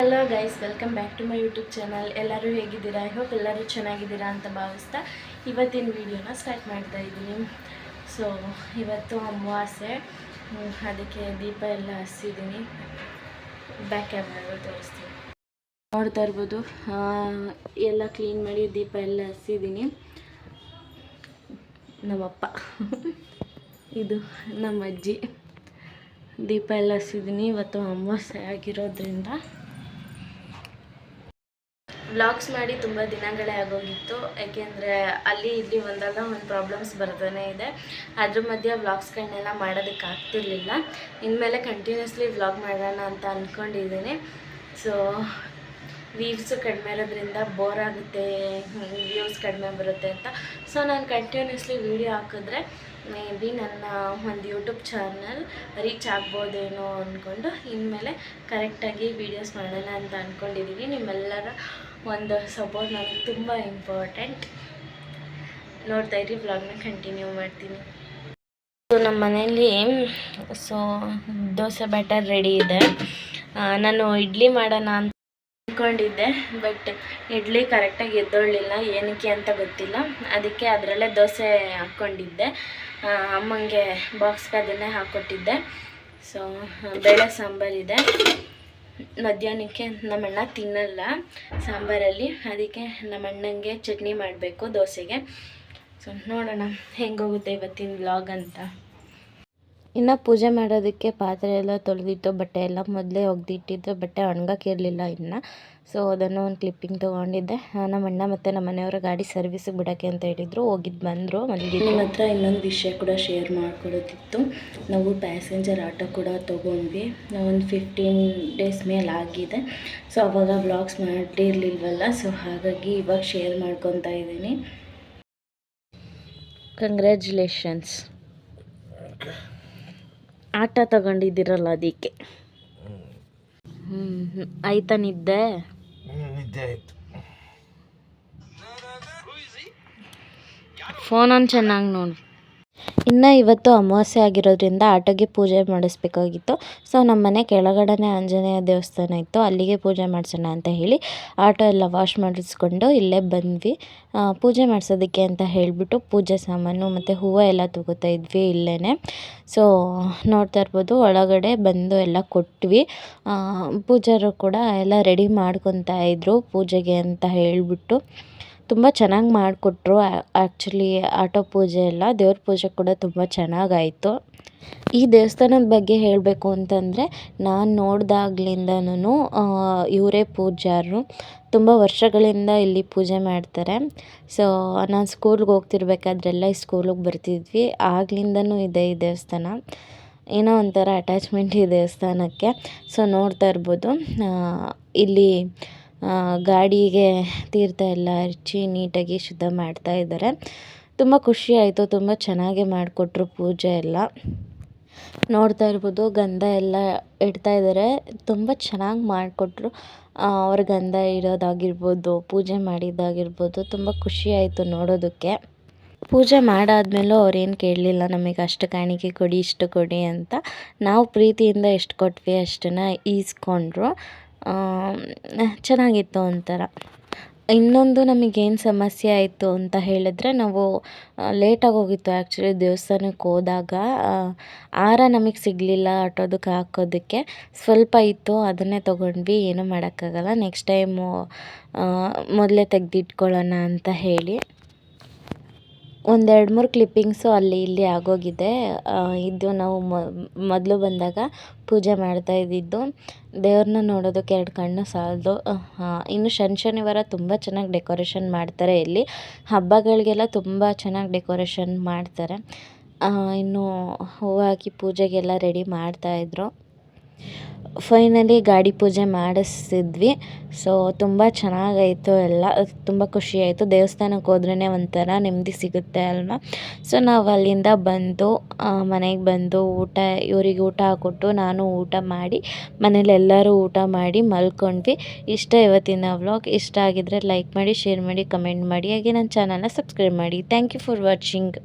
Hello guys, welcome back to my YouTube channel. ಎಲ್ಲರೂ ಹೇಗಿದ್ದೀರಾ? I hope ಎಲ್ಲರೂ ಚೆನ್ನಾಗಿದ್ದೀರಾ ಅಂತ ಭಾವಿಸ್ತಾ ಇವತ್ತಿನ ವಿಡಿಯೋನ ಸ್ಟಾರ್ಟ್ ಮಾಡ್ತಾ ಇದ್ದೀನಿ. ಸೊ ಇವತ್ತು ಅಮಾವಾಸ್ಯೆ, ಅದಕ್ಕೆ ದೀಪ ಎಲ್ಲ ಹಚ್ಚಿದ್ದೀನಿ. ಬ್ಯಾಕ್ ಕ್ಯಾಮ್ರಾಗ ತೋರಿಸ್ತೀನಿ. ನೋಡ್ತಾ ಇರ್ಬೋದು, ಎಲ್ಲ ಕ್ಲೀನ್ ಮಾಡಿ ದೀಪ ಎಲ್ಲ ಹಚ್ಚಿದ್ದೀನಿ. ನಮ್ಮಪ್ಪ ಇದು ನಮ್ಮ ಅಜ್ಜಿ. ದೀಪ ಎಲ್ಲ ಹಚ್ಚಿದ್ದೀನಿ. ಇವತ್ತು ಅಮಾವಾಸ್ಯೆ ಆಗಿರೋದ್ರಿಂದ ವ್ಲಾಗ್ಸ್ ಮಾಡಿ ತುಂಬ ದಿನಗಳೇ ಆಗೋಗಿತ್ತು. ಯಾಕೆಂದರೆ ಅಲ್ಲಿ ಇಲ್ಲಿ ಒಂದಲ್ಲ ಒಂದು ಪ್ರಾಬ್ಲಮ್ಸ್ ಬರ್ತಾನೆ ಇದೆ. ಅದ್ರ ಮಧ್ಯೆ ವ್ಲಾಗ್ಸ್ಗಳನ್ನೆಲ್ಲ ಮಾಡೋದಕ್ಕೆ ಆಗ್ತಿರ್ಲಿಲ್ಲ. ಇನ್ಮೇಲೆ ಕಂಟಿನ್ಯೂಸ್ಲಿ ವ್ಲಾಗ್ ಮಾಡೋಣ ಅಂತ ಅಂದ್ಕೊಂಡಿದ್ದೀನಿ. ಸೊ ವ್ಯೂವ್ಸು ಕಡಿಮೆ ಇರೋದ್ರಿಂದ ಬೋರ್ ಆಗುತ್ತೆ, ವ್ಯೂಸ್ ಕಡಿಮೆ ಬರುತ್ತೆ ಅಂತ. ಸೊ ನಾನು ಕಂಟಿನ್ಯೂಸ್ಲಿ ವೀಡಿಯೋ ಹಾಕಿದ್ರೆ ಮೇ ಬಿ ನನ್ನ ಒಂದು ಯೂಟ್ಯೂಬ್ ಚಾನಲ್ ರೀಚ್ ಆಗ್ಬೋದೇನೋ ಅಂದ್ಕೊಂಡು ಇನ್ಮೇಲೆ ಕರೆಕ್ಟಾಗಿ ವೀಡಿಯೋಸ್ ಮಾಡೋಣ ಅಂತ ಅಂದ್ಕೊಂಡಿದ್ದೀನಿ. ನಿಮ್ಮೆಲ್ಲರ ಒಂದು ಸಪೋರ್ಟ್ ನನಗೆ ತುಂಬ ಇಂಪಾರ್ಟೆಂಟ್. ನೋಡ್ತಾ ಇರಿ, ವ್ಲಾಗ್ನ ಕಂಟಿನ್ಯೂ ಮಾಡ್ತೀನಿ. ಸೊ ನಮ್ಮ ಮನೆಯಲ್ಲಿ ದೋಸೆ ಬ್ಯಾಟರ್ ರೆಡಿ ಇದೆ. ನಾನು ಇಡ್ಲಿ ಮಾಡೋಣ ಅಂತ ಅಂದ್ಕೊಂಡಿದ್ದೆ, ಬಟ್ ಇಡ್ಲಿ ಕರೆಕ್ಟಾಗಿ ಎದ್ದೊಳ್ಳಿಲ್ಲ. ಏನಕ್ಕೆ ಅಂತ ಗೊತ್ತಿಲ್ಲ. ಅದಕ್ಕೆ ಅದರಲ್ಲೇ ದೋಸೆ ಹಾಕ್ಕೊಂಡಿದ್ದೆ. ಅಮ್ಮಂಗೆ ಬಾಕ್ಸ್ಗೆ ಅದನ್ನೇ ಹಾಕ್ಕೊಟ್ಟಿದ್ದೆ. ಸೊ ಬೇಳೆ ಸಾಂಬಾರಿದೆ. ಮಧ್ಯಾಹ್ನಕ್ಕೆ ನಮ್ಮಣ್ಣ ತಿನ್ನಲ್ಲ ಸಾಂಬಾರಲ್ಲಿ, ಅದಕ್ಕೆ ನಮ್ಮಣ್ಣಂಗೆ ಚಟ್ನಿ ಮಾಡಬೇಕು ದೋಸೆಗೆ. ಸೊ ನೋಡೋಣ ಹೆಂಗೋಗುತ್ತೆ ಇವತ್ತಿನ ವ್ಲಾಗ್ ಅಂತ. ಇನ್ನು ಪೂಜೆ ಮಾಡೋದಕ್ಕೆ ಪಾತ್ರೆ ಎಲ್ಲ ತೊಳೆದಿತ್ತು, ಬಟ್ಟೆ ಎಲ್ಲ ಮೊದಲೇ ಒಗೆದಿಟ್ಟಿದ್ದು. ಬಟ್ಟೆ ಒಣಗಕ್ಕಿರಲಿಲ್ಲ ಇನ್ನು. ಸೊ ಅದನ್ನು ಒಂದು ಕ್ಲಿಪ್ಪಿಂಗ್ ತೊಗೊಂಡಿದ್ದೆ. ನಮ್ಮ ಅಣ್ಣ ಮತ್ತು ನಮ್ಮ ಮನೆಯವರ ಗಾಡಿ ಸರ್ವಿಸಿಗೆ ಬಿಡೋಕ್ಕೆ ಅಂತ ಹೇಳಿದರು. ಹೋಗಿದ್ದು ಬಂದರು. ನಿಮ್ಮ ಹತ್ರ ಇನ್ನೊಂದು ವಿಷಯ ಕೂಡ ಶೇರ್ ಮಾಡ್ಕೊಳ್ಳೋದಿತ್ತು. ನಾವು ಪ್ಯಾಸೆಂಜರ್ ಆಟೋ ಕೂಡ ತೊಗೊಂಡ್ವಿ. ಒಂದು 15 ಡೇಸ್ ಮೇಲೆ ಆಗಿದೆ. ಸೊ ಅವಾಗ ವ್ಲಾಗ್ಸ್ ಮಾಡಿರಲಿಲ್ವಲ್ಲ, ಸೊ ಹಾಗಾಗಿ ಇವಾಗ ಶೇರ್ ಮಾಡ್ಕೊತಾ ಇದ್ದೀನಿ. ಕಂಗ್ರ್ಯಾಚುಲೇಷನ್ಸ್, ಆಟ ತಗೊಂಡಿದ್ದೀರಲ್ಲ ಅದಕ್ಕೆ. ಆಯ್ತಾ ನಿದ್ದೆ? ಆಯಿತು. ಫೋನನ್ನು ಚೆನ್ನಾಗಿ ನೋಡಿ. ಇನ್ನು ಇವತ್ತು ಅಮಾವಾಸ್ಯೆ ಆಗಿರೋದ್ರಿಂದ ಆಟೋಗೆ ಪೂಜೆ ಮಾಡಿಸ್ಬೇಕಾಗಿತ್ತು. ಸೊ ನಮ್ಮ ಮನೆ ಕೆಳಗಡೆನೇ ಆಂಜನೇಯ ದೇವಸ್ಥಾನ ಇತ್ತು, ಅಲ್ಲಿಗೆ ಪೂಜೆ ಮಾಡಿಸೋಣ ಅಂತ ಹೇಳಿ ಆಟೋ ಎಲ್ಲ ವಾಶ್ ಮಾಡಿಸ್ಕೊಂಡು ಇಲ್ಲೇ ಬಂದ್ವಿ. ಪೂಜೆ ಮಾಡಿಸೋದಕ್ಕೆ ಅಂತ ಹೇಳಿಬಿಟ್ಟು ಪೂಜೆ ಸಾಮಾನು ಮತ್ತು ಹೂವು ಎಲ್ಲ ತೊಗೋತಾ ಇದ್ವಿ ಇಲ್ಲೇ. ಸೊ ನೋಡ್ತಾ ಇರ್ಬೋದು, ಒಳಗಡೆ ಬಂದು ಎಲ್ಲ ಕೊಟ್ವಿ. ಪೂಜಾರು ಕೂಡ ಎಲ್ಲ ರೆಡಿ ಮಾಡ್ಕೊತಾ ಇದ್ರು ಪೂಜೆಗೆ ಅಂತ ಹೇಳಿಬಿಟ್ಟು. ತುಂಬ ಚೆನ್ನಾಗಿ ಮಾಡಿಕೊಟ್ರು. ಆ್ಯಕ್ಚುಲಿ ಆಟೋ ಪೂಜೆ ಎಲ್ಲ, ದೇವ್ರ ಪೂಜೆ ಕೂಡ ತುಂಬ ಚೆನ್ನಾಗಾಯಿತು. ಈ ದೇವಸ್ಥಾನದ ಬಗ್ಗೆ ಹೇಳಬೇಕು ಅಂತಂದರೆ, ನಾನು ನೋಡಿದಾಗ್ಲಿಂದನೂ ಇವರೇ ಪೂಜಾರರು. ತುಂಬ ವರ್ಷಗಳಿಂದ ಇಲ್ಲಿ ಪೂಜೆ ಮಾಡ್ತಾರೆ. ಸೊ ನಾನು ಸ್ಕೂಲ್ಗೆ ಹೋಗ್ತಿರ್ಬೇಕಾದ್ರೆಲ್ಲ ಈ ಸ್ಕೂಲಿಗೆ ಬರ್ತಿದ್ವಿ. ಆಗ್ಲಿಂದನೂ ಇದೆ ಈ ದೇವಸ್ಥಾನ. ಏನೋ ಒಂಥರ ಅಟ್ಯಾಚ್ಮೆಂಟ್ ಈ ದೇವಸ್ಥಾನಕ್ಕೆ. ಸೊ ನೋಡ್ತಾ ಇರ್ಬೋದು, ಇಲ್ಲಿ ಗಾಡಿಗೆ ತೀರ್ಥ ಎಲ್ಲ ಹಚ್ಚಿ ನೀಟಾಗಿ ಶುದ್ಧ ಮಾಡ್ತಾ ಇದ್ದಾರೆ. ತುಂಬ ಖುಷಿ ಆಯಿತು. ತುಂಬ ಚೆನ್ನಾಗಿ ಮಾಡಿಕೊಟ್ರು ಪೂಜೆ ಎಲ್ಲ. ನೋಡ್ತಾ ಇರ್ಬೋದು, ಗಂಧ ಎಲ್ಲ ಇಡ್ತಾ ಇದ್ದಾರೆ. ತುಂಬ ಚೆನ್ನಾಗಿ ಮಾಡಿಕೊಟ್ರು. ಅವ್ರ ಗಂಧ ಇಡೋದಾಗಿರ್ಬೋದು, ಪೂಜೆ ಮಾಡಿದ್ದಾಗಿರ್ಬೋದು, ತುಂಬ ಖುಷಿ ಆಯಿತು ನೋಡೋದಕ್ಕೆ. ಪೂಜೆ ಮಾಡಾದ್ಮೇಲೂ ಅವ್ರೇನು ಕೇಳಲಿಲ್ಲ ನಮಗೆ ಅಷ್ಟು ಕಾಣಿಕೆ ಕೊಡಿ, ಇಷ್ಟು ಕೊಡಿ ಅಂತ. ನಾವು ಪ್ರೀತಿಯಿಂದ ಎಷ್ಟು ಕೊಟ್ವಿ ಅಷ್ಟನ್ನು ಈಸ್ಕೊಂಡ್ರು. ಚೆನ್ನಾಗಿತ್ತು ಒಂಥರ. ಇನ್ನೊಂದು ನಮಗೇನು ಸಮಸ್ಯೆ ಆಯಿತು ಅಂತ ಹೇಳಿದ್ರೆ, ನಾವು ಲೇಟಾಗಿ ಹೋಗಿತ್ತು ಆ್ಯಕ್ಚುಲಿ ದೇವಸ್ಥಾನಕ್ಕೆ ಹೋದಾಗ. ಹಾರ ನಮಗೆ ಸಿಗಲಿಲ್ಲ ಆಟೋದಕ್ಕೆ ಹಾಕೋದಕ್ಕೆ. ಸ್ವಲ್ಪ ಇತ್ತು, ಅದನ್ನೇ ತೊಗೊಂಡ್ವಿ. ಏನೂ ಮಾಡೋಕ್ಕಾಗಲ್ಲ. ನೆಕ್ಸ್ಟ್ ಟೈಮು ಮೊದಲೇ ತೆಗೆದಿಟ್ಕೊಳ್ಳೋಣ ಅಂತ ಹೇಳಿ. 1-2-3 ಕ್ಲಿಪ್ಪಿಂಗ್ಸು ಅಲ್ಲಿ ಇಲ್ಲಿ ಆಗೋಗಿದೆ. ಇದು ನಾವು ಮೊದಲು ಬಂದಾಗ ಪೂಜೆ ಮಾಡ್ತಾ ಇದ್ದಿದ್ದು. ದೇವ್ರನ್ನ ನೋಡೋದಕ್ಕೆ 2 ಕಣ್ಣು ಸಾಲದು. ಇನ್ನು ಶನಿವಾರ ತುಂಬ ಚೆನ್ನಾಗಿ ಡೆಕೋರೇಷನ್ ಮಾಡ್ತಾರೆ ಇಲ್ಲಿ. ಹಬ್ಬಗಳಿಗೆಲ್ಲ ತುಂಬ ಚೆನ್ನಾಗಿ ಡೆಕೋರೇಷನ್ ಮಾಡ್ತಾರೆ. ಇನ್ನು ಹೂವು ಹಾಕಿ ಪೂಜೆಗೆಲ್ಲ ರೆಡಿ ಮಾಡ್ತಾಯಿದ್ರು. ಫೈನಲಿ ಗಾಡಿ ಪೂಜೆ ಮಾಡಿಸಿದ್ವಿ. ಸೊ ತುಂಬ ಚೆನ್ನಾಗಾಯಿತು ಎಲ್ಲ. ತುಂಬ ಖುಷಿಯಾಯಿತು. ದೇವಸ್ಥಾನಕ್ಕೆ ಹೋದ್ರೇ ಒಂಥರ ನೆಮ್ಮದಿ ಸಿಗುತ್ತೆ ಅಲ್ವಾ. ಸೊ ನಾವು ಅಲ್ಲಿಂದ ಬಂದು ಮನೆಗೆ ಬಂದು ಇವರಿಗೆ ಊಟ ಹಾಕ್ಕೊಟ್ಟು ನಾನು ಊಟ ಮಾಡಿ, ಮನೇಲಿ ಎಲ್ಲರೂ ಊಟ ಮಾಡಿ ಮಲ್ಕೊಂಡ್ವಿ. ಇಷ್ಟ ಇವತ್ತಿನ ವ್ಲಾಗ್. ಇಷ್ಟ ಆಗಿದ್ರೆ ಲೈಕ್ ಮಾಡಿ, ಶೇರ್ ಮಾಡಿ, ಕಮೆಂಟ್ ಮಾಡಿ. ಹಾಗೆ ನನ್ನ ಚಾನಲ್ನ ಸಬ್ಸ್ಕ್ರೈಬ್ ಮಾಡಿ. Thank you for watching.